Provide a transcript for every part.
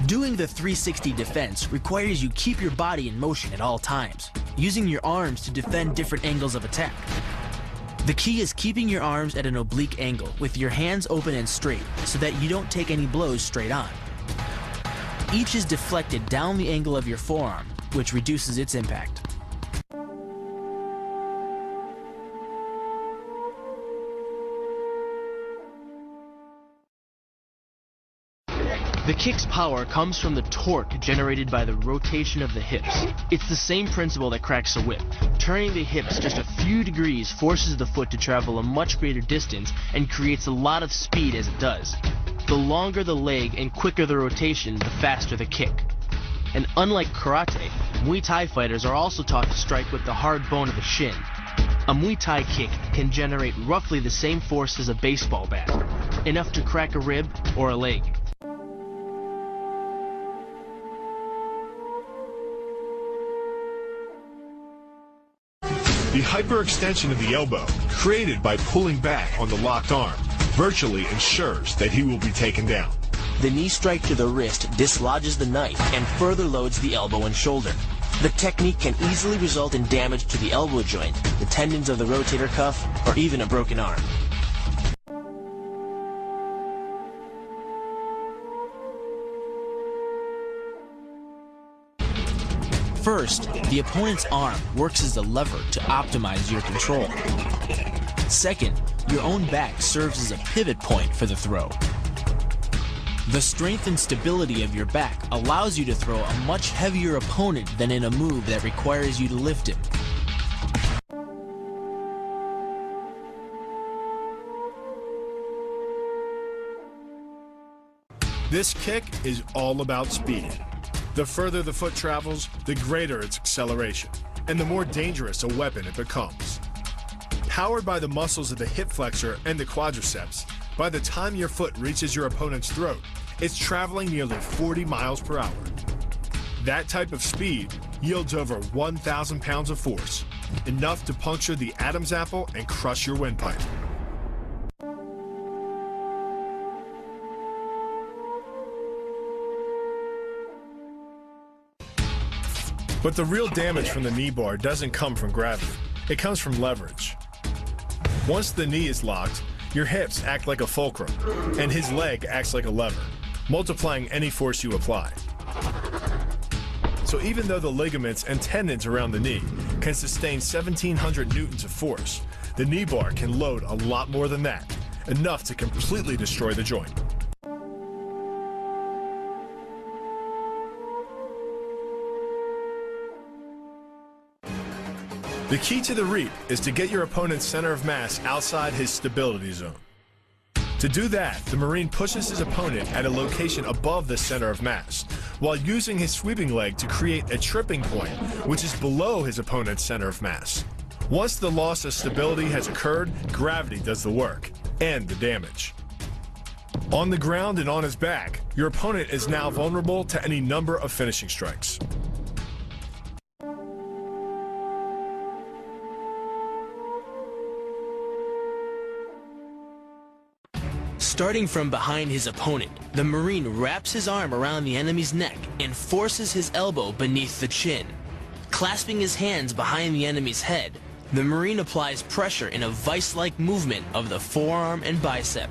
Doing the 360 defense requires you keep your body in motion at all times, using your arms to defend different angles of attack. The key is keeping your arms at an oblique angle with your hands open and straight so that you don't take any blows straight on. Each is deflected down the angle of your forearm, which reduces its impact. The kick's power comes from the torque generated by the rotation of the hips. It's the same principle that cracks a whip. Turning the hips just a few degrees forces the foot to travel a much greater distance and creates a lot of speed as it does. The longer the leg and quicker the rotation, the faster the kick. And unlike karate, Muay Thai fighters are also taught to strike with the hard bone of the shin. A Muay Thai kick can generate roughly the same force as a baseball bat, enough to crack a rib or a leg. The hyperextension of the elbow, created by pulling back on the locked arm, virtually ensures that he will be taken down. The knee strike to the wrist dislodges the knife and further loads the elbow and shoulder. The technique can easily result in damage to the elbow joint, the tendons of the rotator cuff, or even a broken arm. First, the opponent's arm works as a lever to optimize your control. Second, your own back serves as a pivot point for the throw. The strength and stability of your back allows you to throw a much heavier opponent than in a move that requires you to lift him. This kick is all about speed. The further the foot travels, the greater its acceleration, and the more dangerous a weapon it becomes. Powered by the muscles of the hip flexor and the quadriceps, by the time your foot reaches your opponent's throat, it's traveling nearly 40 miles per hour. That type of speed yields over 1,000 pounds of force, enough to puncture the Adam's apple and crush your windpipe. But the real damage from the knee bar doesn't come from gravity. It comes from leverage. Once the knee is locked, your hips act like a fulcrum, and his leg acts like a lever, multiplying any force you apply. So even though the ligaments and tendons around the knee can sustain 1,700 newtons of force, the knee bar can load a lot more than that, enough to completely destroy the joint. The key to the reap is to get your opponent's center of mass outside his stability zone. To do that, the Marine pushes his opponent at a location above the center of mass, while using his sweeping leg to create a tripping point, which is below his opponent's center of mass. Once the loss of stability has occurred, gravity does the work, and the damage. On the ground and on his back, your opponent is now vulnerable to any number of finishing strikes. Starting from behind his opponent, the Marine wraps his arm around the enemy's neck and forces his elbow beneath the chin. Clasping his hands behind the enemy's head, the Marine applies pressure in a vice-like movement of the forearm and bicep.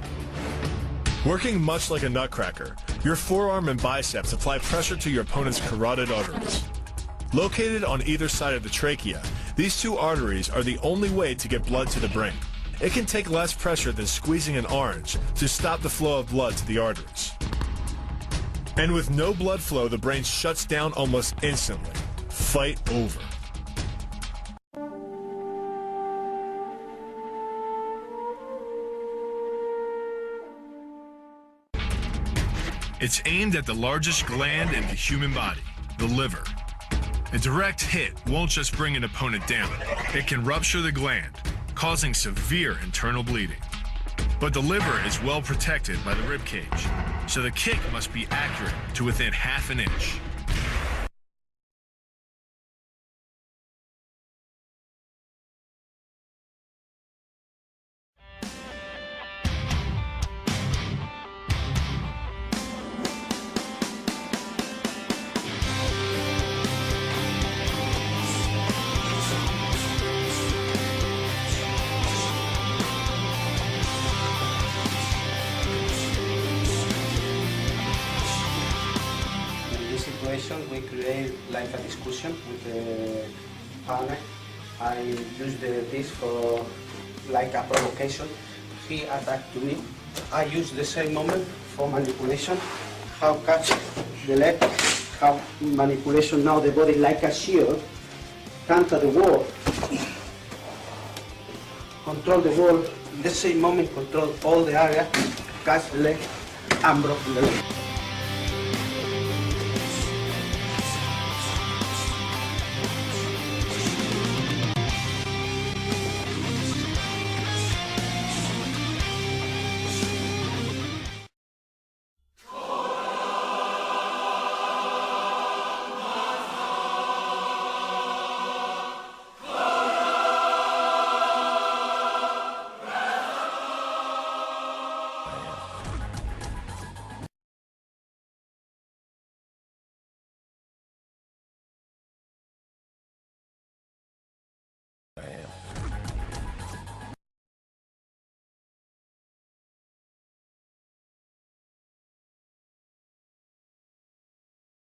Working much like a nutcracker, your forearm and biceps apply pressure to your opponent's carotid arteries. Located on either side of the trachea, these two arteries are the only way to get blood to the brain. It can take less pressure than squeezing an orange to stop the flow of blood to the arteries. And with no blood flow, the brain shuts down almost instantly. Fight over. It's aimed at the largest gland in the human body, the liver. A direct hit won't just bring an opponent down. It can rupture the gland, causing severe internal bleeding. But the liver is well protected by the rib cage, so the kick must be accurate to within half an inch. this situation, we create like a discussion with the partner. I use this for like a provocation. He attacked to me. I use the same moment for manipulation. How catch the leg, how manipulation now the body like a shield, counter the wall, control the wall, in the same moment control all the area, catch the leg and broke the leg.